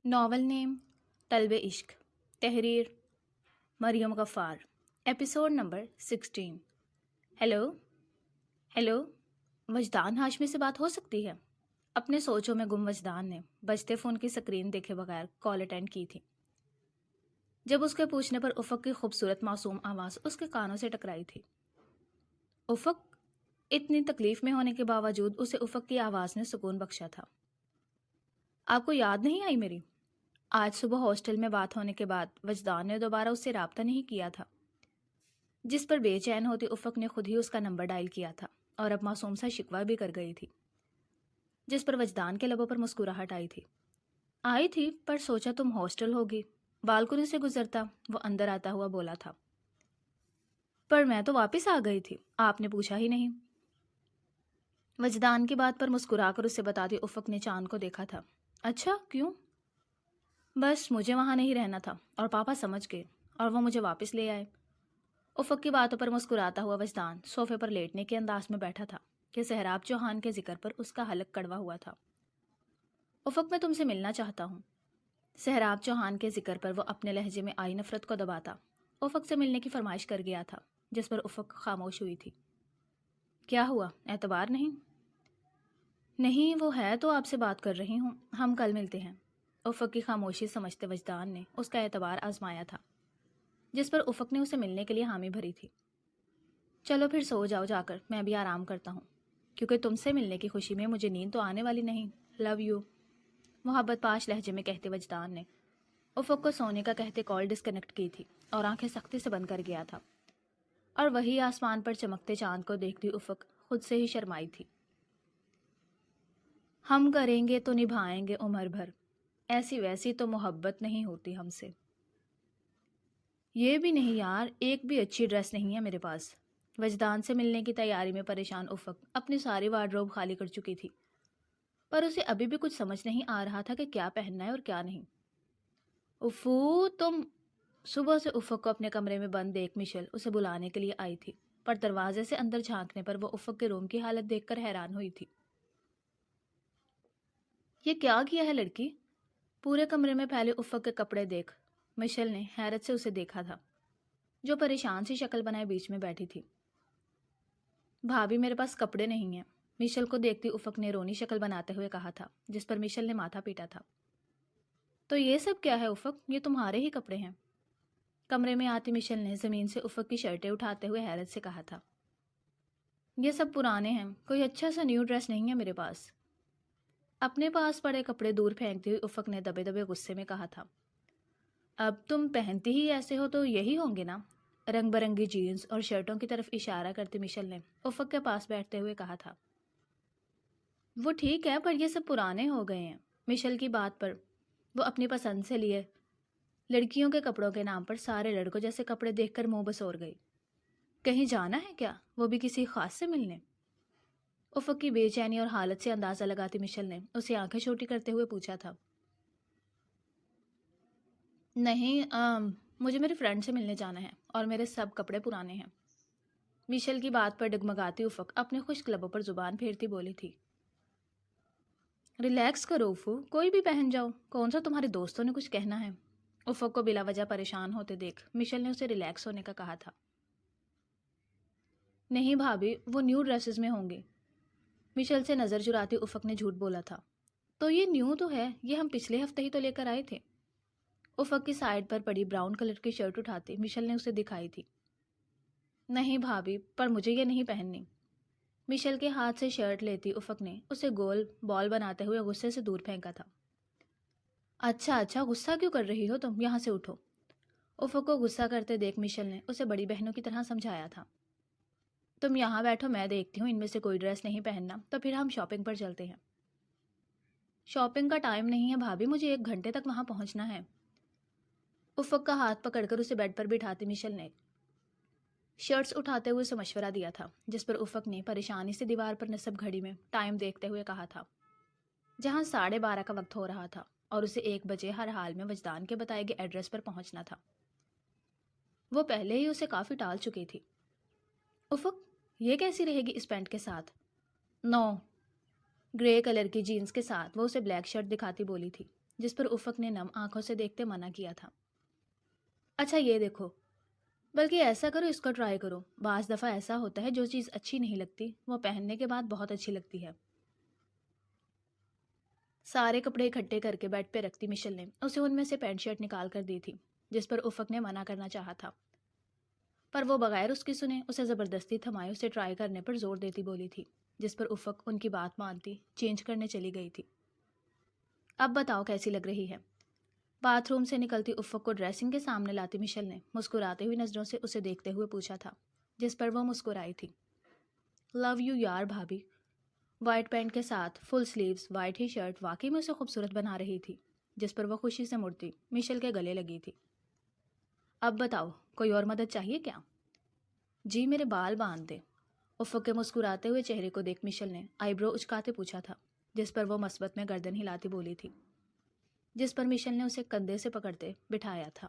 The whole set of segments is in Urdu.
ناول نیم طلب عشق، تحریر مریم غفار، ایپیسوڈ نمبر 16۔ ہیلو ہیلو، وجدان ہاشمی سے بات ہو سکتی ہے؟ اپنے سوچوں میں گم وجدان نے بجتے فون کی سکرین دیکھے بغیر کال اٹینڈ کی تھی جب اس کے پوچھنے پر افق کی خوبصورت معصوم آواز اس کے کانوں سے ٹکرائی تھی۔ افق! اتنی تکلیف میں ہونے کے باوجود اسے افق کی آواز نے سکون بخشا تھا۔ آپ کو یاد نہیں آئی میری؟ آج صبح ہاسٹل میں بات ہونے کے بعد وجدان نے دوبارہ اس سے رابطہ نہیں کیا تھا، جس پر بے چین ہوتی افق نے خود ہی اس کا نمبر ڈائل کیا تھا اور اب معصوم سا شکوہ بھی کر گئی تھی، جس پر وجدان کے لبوں پر مسکراہٹ آئی تھی پر سوچا تم ہاسٹل ہوگی۔ بالکنی سے گزرتا وہ اندر آتا ہوا بولا تھا، پر میں تو واپس آ گئی تھی، آپ نے پوچھا ہی نہیں۔ وجدان کی بات پر مسکرا کر اسے بتاتی افق نے چاند کو دیکھا تھا۔ اچھا، کیوں؟ بس مجھے وہاں نہیں رہنا تھا اور پاپا سمجھ گئے اور وہ مجھے واپس لے آئے۔ افق کی باتوں پر مسکراتا ہوا وجدان صوفے پر لیٹنے کے انداز میں بیٹھا تھا کہ سہراب چوہان کے ذکر پر اس کا حلق کڑوا ہوا تھا۔ افق، میں تم سے ملنا چاہتا ہوں۔ سہراب چوہان کے ذکر پر وہ اپنے لہجے میں آئی نفرت کو دباتا افق سے ملنے کی فرمائش کر گیا تھا، جس پر افق خاموش ہوئی تھی۔ کیا ہوا، اعتبار نہیں؟ نہیں، وہ ہے تو آپ سے بات کر رہی ہوں، ہم کل ملتے ہیں۔ افق کی خاموشی سمجھتے وجدان نے اس کا اعتبار آزمایا تھا، جس پر افق نے اسے ملنے کے لیے حامی بھری تھی۔ چلو پھر سو جاؤ، جا کر میں بھی آرام کرتا ہوں، کیونکہ تم سے ملنے کی خوشی میں مجھے نیند تو آنے والی نہیں۔ لو یو، محبت پاش لہجے میں کہتے وجدان نے افق کو سونے کا کہتے کال ڈسکنیکٹ کی تھی اور آنکھیں سختی سے بند کر گیا تھا، اور وہی آسمان پر چمکتے چاند کو دیکھتی افق خود سے ہی شرمائی تھی۔ ہم کریں گے تو نبھائیں گے عمر بھر، ایسی ویسی تو محبت نہیں ہوتی ہم سے۔ یہ بھی نہیں یار، ایک بھی اچھی ڈریس نہیں ہے میرے پاس۔ وجدان سے ملنے کی تیاری میں پریشان افق اپنی ساری وارڈروب خالی کر چکی تھی، پر اسے ابھی بھی کچھ سمجھ نہیں آ رہا تھا کہ کیا پہننا ہے اور کیا نہیں۔ افو تم! صبح سے افق کو اپنے کمرے میں بند دیکھ مشل اسے بلانے کے لیے آئی تھی، پر دروازے سے اندر جھانکنے پر وہ افق کے روم کی حالت دیکھ کر حیران ہوئی تھی۔ یہ کیا کیا ہے لڑکی؟ پورے کمرے میں پھیلے افق کے کپڑے دیکھ مشل نے حیرت سے اسے دیکھا تھا، جو پریشان سی شکل بنائے بیچ میں بیٹھی تھی۔ بھابھی میرے پاس کپڑے نہیں ہیں، مشل کو دیکھتی افق نے رونی شکل بناتے ہوئے کہا تھا، جس پر مشل نے ماتھا پیٹا تھا۔ تو یہ سب کیا ہے افق؟ یہ تمہارے ہی کپڑے ہیں۔ کمرے میں آتی مشل نے زمین سے افق کی شرٹیں اٹھاتے ہوئے حیرت سے کہا تھا۔ یہ سب پرانے ہیں، کوئی اچھا سا نیو ڈریس نہیں ہے میرے پاس۔ اپنے پاس پڑے کپڑے دور پھینکتی ہوئی افق نے دبے دبے غصے میں کہا تھا۔ اب تم پہنتی ہی ایسے ہو تو یہی ہوں گے نا؟ رنگ برنگی جینز اور شرٹوں کی طرف اشارہ کرتی مشل نے افق کے پاس بیٹھتے ہوئے کہا تھا۔ وہ ٹھیک ہے، پر یہ سب پرانے ہو گئے ہیں۔ مشل کی بات پر وہ اپنی پسند سے لیے لڑکیوں کے کپڑوں کے نام پر سارے لڑکوں جیسے کپڑے دیکھ کر منہ بسور گئی۔ کہیں جانا ہے کیا، وہ بھی کسی خاص سے ملنے؟ افق کی بے چینی اور حالت سے اندازہ لگاتی مشل نے اسے آنکھیں چھوٹی کرتے ہوئے پوچھا تھا۔ نہیں، مجھے میری فرینڈ سے ملنے جانا ہے اور میرے سب کپڑے پرانے ہیں۔ مشل کی بات پر ڈگمگاتی افق اپنے خشک لبوں پر زبان پھیرتی بولی تھی۔ ریلیکس کرو افو، کوئی بھی پہن جاؤ، کون سا تمہارے دوستوں نے کچھ کہنا ہے؟ افق کو بلا وجہ پریشان ہوتے دیکھ مشل نے اسے ریلیکس ہونے کا کہا تھا۔ نہیں بھابھی، وہ نیو ڈریسز میں ہوں گے۔ مشل سے نظر چراتی افق نے جھوٹ بولا تھا۔ تو یہ نیو تو ہے، یہ ہم پچھلے ہفتے ہی تو لے کر آئے تھے۔ افق کی سائڈ پر پڑی براؤن کلر کی شرٹ اٹھاتی مشل نے اسے دکھائی تھی۔ نہیں بھابھی، پر مجھے یہ نہیں پہننی۔ مشل کے ہاتھ سے شرٹ لیتی افق نے اسے گول بال بناتے ہوئے غصے سے دور پھینکا تھا۔ اچھا غصہ کیوں کر رہی ہو تم، یہاں سے اٹھو۔ افق کو غصہ کرتے دیکھ مشل نے اسے بڑی بہنوں کی طرح سمجھایا تھا۔ تم یہاں بیٹھو، میں دیکھتی ہوں ان میں سے کوئی ڈریس نہیں پہننا تو پھر ہم شاپنگ پر چلتے ہیں۔ شاپنگ کا ٹائم نہیں ہے بھابھی، مجھے 1 گھنٹے تک وہاں پہنچنا ہے۔ افق کا ہاتھ پکڑ کر اسے بیڈ پر بٹھاتی مشل نے شرٹس اٹھاتے ہوئے اسے مشورہ دیا تھا، جس پر افق نے پریشانی سے دیوار پر نصب گھڑی میں ٹائم دیکھتے ہوئے کہا تھا، جہاں 12:30 کا وقت ہو رہا تھا اور اسے 1 بجے ہر حال میں وجدان کے بتائے گئے ایڈریس پر پہنچنا تھا۔ وہ پہلے ہی اسے کافی ٹال چکی تھی۔ افق، یہ کیسی رہے گی اس پینٹ کے ساتھ؟ نو، گرے کلر کی جینز کے ساتھ وہ اسے بلیک شرٹ دکھاتی بولی تھی۔ جس پر افق نے نم آنکھوں سے دیکھتے منع کیا تھا۔ اچھا یہ دیکھو، بلکہ ایسا کرو، اس کو ٹرائی کرو۔ بعض دفعہ ایسا ہوتا ہے جو چیز اچھی نہیں لگتی وہ پہننے کے بعد بہت اچھی لگتی ہے۔ سارے کپڑے اکٹھے کر کے بیڈ پہ رکھتی مشل نے اسے ان میں سے پینٹ شرٹ نکال کر دی تھی، جس پر افق نے منع کرنا چاہا تھا، پر وہ بغیر اس کی سنے اسے زبردستی تھمائے اسے ٹرائی کرنے پر زور دیتی بولی تھی، جس پر افق ان کی بات مانتی چینج کرنے چلی گئی تھی۔ اب بتاؤ کیسی لگ رہی ہے؟ باتھ روم سے نکلتی افق کو ڈریسنگ کے سامنے لاتی مشل نے مسکراتے ہوئی نظروں سے اسے دیکھتے ہوئے پوچھا تھا، جس پر وہ مسکرائی تھی۔ لو یو یار بھابی۔ وائٹ پینٹ کے ساتھ فل سلیوز وائٹ ہی شرٹ واقعی میں اسے خوبصورت بنا رہی تھی، جس پر وہ خوشی سے مڑتی مشل کے گلے لگی تھی۔ اب بتاؤ کوئی اور مدد چاہیے کیا؟ جی میرے بال باندھ دے۔ افق کے مسکراتے ہوئے چہرے کو دیکھ مشل نے آئی برو اچکاتے پوچھا تھا، جس پر وہ مثبت میں گردن ہلاتی بولی تھی، جس پر مشل نے اسے کندھے سے پکڑتے بٹھایا تھا۔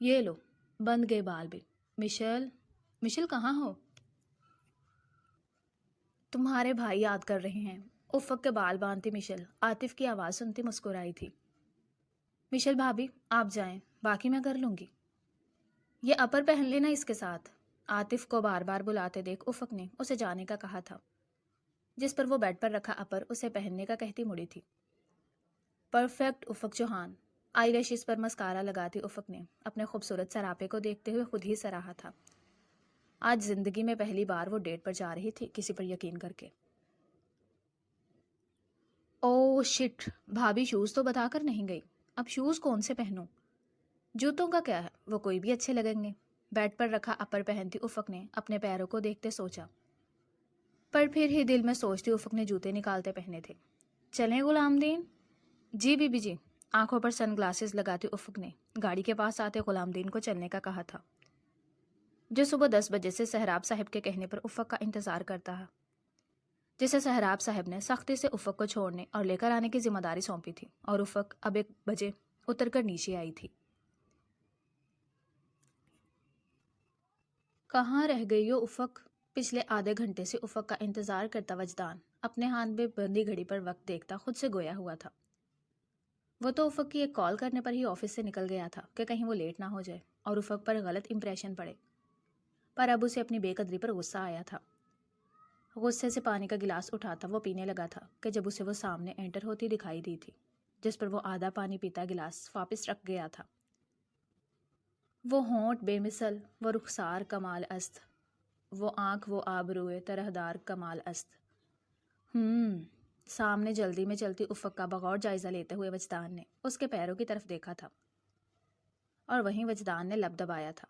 یہ لو، بند گئے بال بھی۔ مشل کہاں ہو؟ تمہارے بھائی یاد کر رہے ہیں۔ افق کے بال باندھتی مشل عاطف کی آواز سنتی مسکرائی تھی۔ مشل بھابی آپ جائیں، باقی میں کر لوں گی۔ یہ اپر پہن لینا اس کے ساتھ۔ عاطف کو بار بار بلاتے دیکھ افق نے اسے جانے کا کہا تھا، جس پر وہ بیڈ پر رکھا اپر اسے پہننے کا کہتی مڑی تھی۔ پرفیکٹ افق چوہان۔ آئی لیشز پر مسکارا لگاتی افق نے اپنے خوبصورت سراپے کو دیکھتے ہوئے خود ہی سراہا تھا۔ آج زندگی میں پہلی بار وہ ڈیٹ پر جا رہی تھی کسی پر یقین کر کے۔ او شٹ، بھابی شوز تو بتا کر نہیں گئی، اب شوز کون سے پہنوں؟ جوتوں کا کیا ہے، وہ کوئی بھی اچھے لگیں گے۔ بیڈ پر رکھا اپر پہنتی افق نے اپنے پیروں کو دیکھتے سوچا، پر پھر ہی دل میں سوچتی افق نے جوتے نکالتے پہنے تھے۔ چلیں غلام دین؟ G B B G. آنکھوں پر سن گلاسز لگاتی افق نے گاڑی کے پاس آتے غلام دین کو چلنے کا کہا تھا، جو صبح 10 بجے سے سہراب صاحب کے کہنے پر افق کا انتظار کرتا ہے، جسے سہراب صاحب نے سختی سے افق کو چھوڑنے اور لے کر آنے کی ذمہ داری سونپی تھی، اور افق اب 1 بجے اتر کر نیچے آئی تھی۔ کہاں رہ گئی ہو افق؟ پچھلے آدھے گھنٹے سے افق کا انتظار کرتا وجدان اپنے ہاتھ میں بندی گھڑی پر وقت دیکھتا خود سے گویا ہوا تھا۔ وہ تو افق کی ایک کال کرنے پر ہی آفس سے نکل گیا تھا کہ کہیں وہ لیٹ نہ ہو جائے اور افق پر غلط امپریشن پڑے، پر اب اسے اپنی بے قدری پر غصہ آیا تھا۔ غصے سے پانی کا گلاس اٹھاتا وہ پینے لگا تھا کہ جب اسے وہ سامنے انٹر ہوتی دکھائی دی تھی، جس پر وہ آدھا پانی پیتا گلاس واپس رکھ گیا تھا۔ وہ ہونٹ بے مثل، وہ رخسار کمال است، وہ آنکھ وہ آبروئے طرحدار کمال است۔ سامنے جلدی میں چلتی افق کا بغور جائزہ لیتے ہوئے وجدان نے اس کے پیروں کی طرف دیکھا تھا، اور وہیں وجدان نے لب دبایا تھا،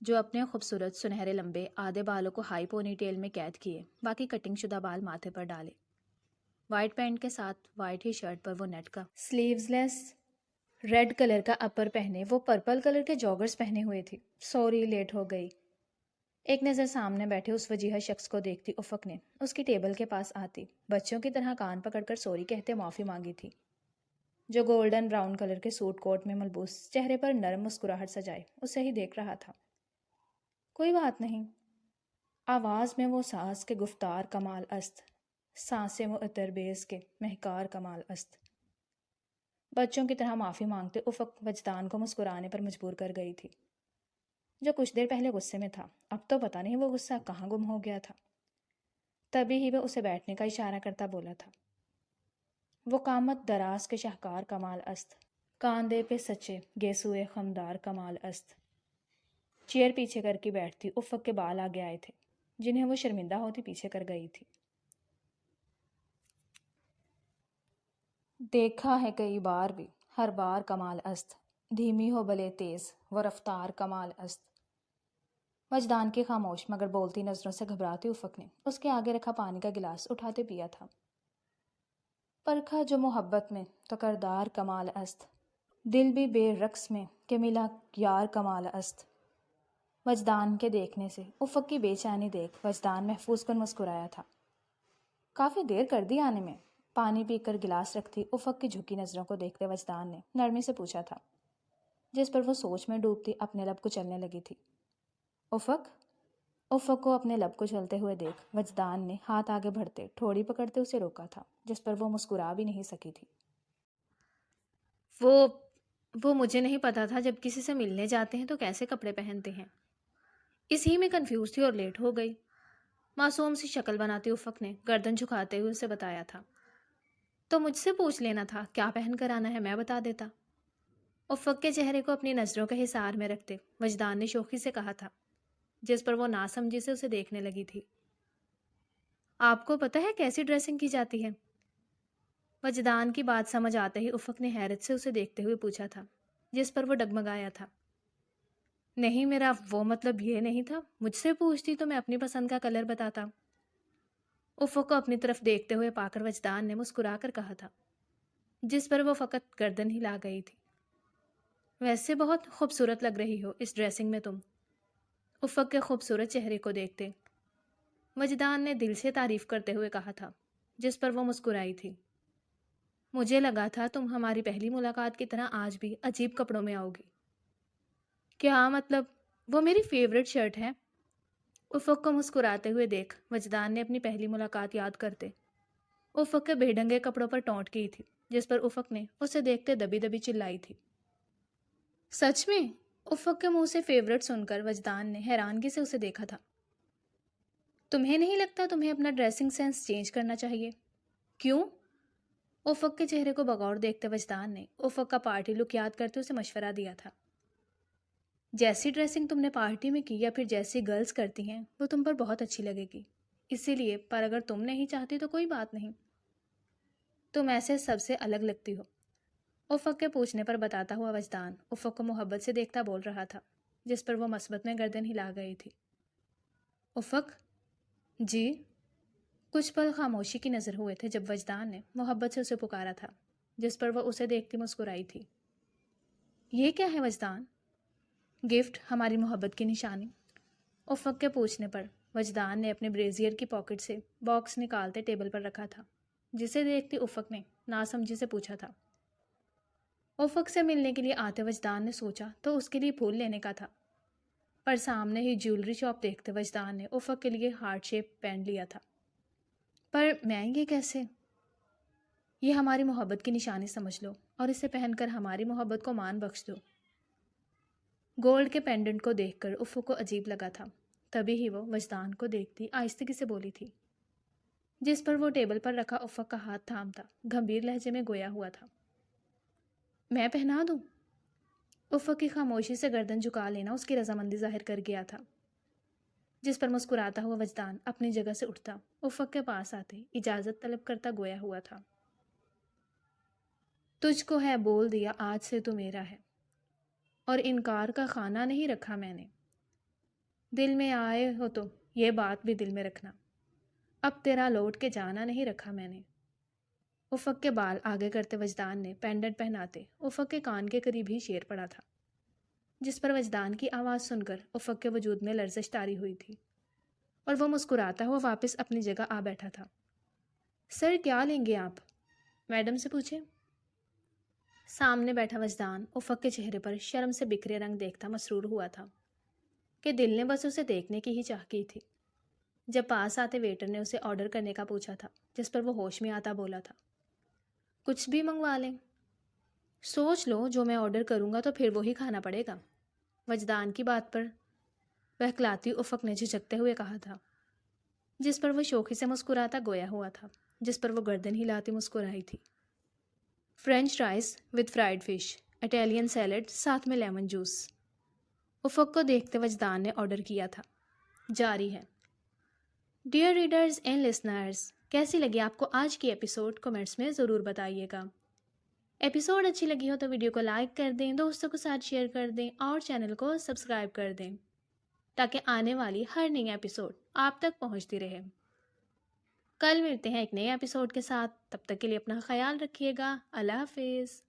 جو اپنے خوبصورت سنہرے لمبے آدھے بالوں کو ہائی پونی ٹیل میں قید کیے باقی کٹنگ شدہ بال ماتھے پر ڈالے، وائٹ پینٹ کے ساتھ وائٹ ہی شرٹ پر وہ نیٹ کا سلیوز لیس ریڈ کلر کا اپر پہنے وہ پرپل کلر کے جاگرز پہنے ہوئے تھی۔ سوری لیٹ ہو گئی۔ ایک نظر سامنے بیٹھے اس وجیہہ شخص کو دیکھتی افق نے اس کی ٹیبل کے پاس آتی بچوں کی طرح کان پکڑ کر سوری کہتے معافی مانگی تھی، جو گولڈن براؤن کلر کے سوٹ کوٹ میں ملبوس چہرے پر نرم مسکراہٹ سجائے اسے ہی دیکھ رہا تھا۔ کوئی بات نہیں۔ آواز میں وہ ساز کے گفتار کمال است، سانسیں وہ عطر بیز کے مہکار کمال است۔ بچوں کی طرح معافی مانگتے افق وجدان کو مسکرانے پر مجبور کر گئی تھی، جو کچھ دیر پہلے غصے میں تھا اب تو پتہ نہیں وہ غصہ کہاں گم ہو گیا تھا۔ تبھی ہی وہ اسے بیٹھنے کا اشارہ کرتا بولا تھا، وہ قامت دراز کے شاہکار کمال است، کاندھے پہ سچے گیسوئے خمدار کمال است۔ چیئر پیچھے کر کے بیٹھتی افق کے بال آگے آئے تھے جنہیں وہ شرمندہ ہوتی پیچھے کر گئی تھی۔ دیکھا ہے کئی بار بھی، ہر بار کمال است، دھیمی ہو بلے تیز وہ رفتار کمال است۔ وجدان کی خاموش مگر بولتی نظروں سے گھبراتی افق نے اس کے آگے رکھا پانی کا گلاس اٹھاتے پیا تھا۔ پرکھا جو محبت میں تو کردار کمال است، دل بھی بے رقص میں کہ ملا یار کمال است۔ وجدان کے دیکھنے سے افق کی بے چینی دیکھ وجدان محفوظ کن مسکرایا تھا۔ کافی دیر کر دی آنے میں؟ پانی پی کر گلاس رکھتی افق کی جھکی نظروں کو دیکھتے وجدان نے نرمی سے پوچھا تھا، جس پر وہ سوچ میں ڈوبتی اپنے لب کچلنے لگی تھی۔ افق کو اپنے لب کچلتے ہوئے دیکھ وجدان نے ہاتھ آگے بڑھتے ٹھوڑی پکڑتے اسے روکا تھا، جس پر وہ مسکرا بھی نہیں سکی تھی۔ وہ وہ مجھے نہیں پتا تھا جب کسی سے ملنے جاتے ہیں تو کیسے کپڑے پہنتے ہیں. اسی میں کنفیوز تھی اور لیٹ ہو گئی. معصوم سی شکل بناتی افق نے گردن جھکاتے ہوئے اسے بتایا تھا. تو مجھ سے پوچھ لینا تھا کیا پہن کر آنا ہے، میں بتا دیتا. افق کے چہرے کو اپنی نظروں کے حصار میں رکھتے وجدان نے شوخی سے کہا تھا، جس پر وہ ناسمجھی سے اسے دیکھنے لگی تھی. آپ کو پتہ ہے کیسی ڈریسنگ کی جاتی ہے؟ وجدان کی بات سمجھ آتے ہی افق نے حیرت سے اسے دیکھتے ہوئے پوچھا تھا، جس پر وہ ڈگمگایا تھا. نہیں، میرا وہ مطلب یہ نہیں تھا. مجھ سے پوچھتی تو میں اپنی پسند کا کلر بتاتا. افق کو اپنی طرف دیکھتے ہوئے پا کر وجدان نے مسکرا کر کہا تھا، جس پر وہ فقط گردن ہلا گئی تھی. ویسے بہت خوبصورت لگ رہی ہو اس ڈریسنگ میں تم. افق کے خوبصورت چہرے کو دیکھتے وجدان نے دل سے تعریف کرتے ہوئے کہا تھا، جس پر وہ مسکرائی تھی. مجھے لگا تھا تم ہماری پہلی ملاقات کی طرح آج بھی عجیب کپڑوں میں آؤ گی. کیا مطلب؟ وہ میری فیوریٹ شرٹ ہے. افق کو مسکراتے ہوئے دیکھ وجدان نے اپنی پہلی ملاقات یاد کرتے افق کے بے ڈنگے کپڑوں پر ٹونٹ کی تھی، جس پر افق نے اسے دیکھتے دبی دبی چلائی تھی. سچ میں؟ افق کے منہ سے فیوریٹ سن کر وجدان نے حیرانگی سے اسے دیکھا تھا. تمہیں نہیں لگتا تمہیں اپنا ڈریسنگ سینس چینج کرنا چاہیے؟ کیوں؟ افق کے چہرے کو بغور دیکھتے وجدان نے افق کا پارٹی لک یاد کرتے اسے مشورہ دیا تھا. جیسی ڈریسنگ تم نے پارٹی میں کی یا پھر جیسی گرلز کرتی ہیں وہ تم پر بہت اچھی لگے گی. اسی لیے پر اگر تم نہیں چاہتی تو کوئی بات نہیں. تم ایسے سب سے الگ لگتی ہو. افق کے پوچھنے پر بتاتا ہوا وجدان افق کو محبت سے دیکھتا بول رہا تھا، جس پر وہ مثبت میں گردن ہلا گئی تھی. افق؟ جی؟ کچھ پل خاموشی کی نظر ہوئے تھے جب وجدان نے محبت سے اسے پکارا تھا، جس پر وہ اسے دیکھتی مسکرائی تھی. یہ کیا ہے وجدان؟ گفٹ، ہماری محبت کی نشانی. افق کے پوچھنے پر وجدان نے اپنے بریزیئر کی پاکٹ سے باکس نکالتے ٹیبل پر رکھا تھا، جسے دیکھتی افق نے ناسمجھی سے پوچھا تھا. افق سے ملنے کے لیے آتے وجدان نے سوچا تو اس کے لیے پھول لینے کا تھا، پر سامنے ہی جیولری شاپ دیکھتے وجدان نے افق کے لیے ہارٹ شیپ پین لیا تھا. پر میں یہ کیسے؟ یہ ہماری محبت کی نشانی سمجھ لو اور اسے پہن کر ہماری محبت کو مان بخش دو. گولڈ کے پینڈنٹ کو دیکھ کر افق کو عجیب لگا تھا. تبھی ہی وہ وجدان کو دیکھتی آہستگی سے بولی تھی، جس پر وہ ٹیبل پر رکھا افق کا ہاتھ تھامتا گھمبیر لہجے میں گویا ہوا تھا. میں پہنا دوں؟ افق کی خاموشی سے گردن جھکا لینا اس کی رضامندی ظاہر کر گیا تھا، جس پر مسکراتا ہوا وجدان اپنی جگہ سے اٹھتا افق کے پاس آتے اجازت طلب کرتا گویا ہوا تھا. تجھ کو ہے بول دیا آج سے تو میرا ہے، اور انکار کا خانہ نہیں رکھا میں نے. دل میں آئے ہو تو یہ بات بھی دل میں رکھنا، اب تیرا لوٹ کے جانا نہیں رکھا میں نے. افق کے بال آگے کرتے وجدان نے پینڈنٹ پہناتے افق کے کان کے قریب ہی شیر پڑا تھا، جس پر وجدان کی آواز سن کر افق کے وجود میں لرزش طاری ہوئی تھی اور وہ مسکراتا ہوا واپس اپنی جگہ آ بیٹھا تھا. سر کیا لیں گے آپ؟ میڈم سے پوچھے. سامنے بیٹھا وجدان افق کے چہرے پر شرم سے بکھرے رنگ دیکھتا مسرور ہوا تھا کہ دل نے بس اسے دیکھنے کی ہی چاہ کی تھی. جب پاس آتے ویٹر نے اسے آرڈر کرنے کا پوچھا تھا، جس پر وہ ہوش میں آتا بولا تھا، کچھ بھی منگوا لیں؟ سوچ لو، جو میں آرڈر کروں گا تو پھر وہی کھانا پڑے گا. وجدان کی بات پر بہکلاتی افق نے جھجکتے ہوئے کہا تھا، جس پر وہ شوخی سے مسکراتا گویا ہوا تھا، جس پر وہ گردن ہلاتی مسکرائی تھی. French rice with fried fish, Italian salad ساتھ میں لیمن جوس. افق کو دیکھتے وجدان نے آرڈر کیا تھا. جاری ہے. ڈیئر ریڈرز اینڈ لسنرز، کیسی لگی آپ کو آج کی ایپیسوڈ؟ کمنٹس میں ضرور بتائیے گا. ایپیسوڈ اچھی لگی ہو تو ویڈیو کو لائک کر دیں، دوستوں کے ساتھ شیئر کر دیں اور چینل کو سبسکرائب کر دیں تاکہ آنے والی ہر نئی ایپیسوڈ آپ تک پہنچتی رہے. کل ملتے ہیں ایک نئے ایپیسوڈ کے ساتھ، تب تک کے لیے اپنا خیال رکھیے گا. اللہ حافظ.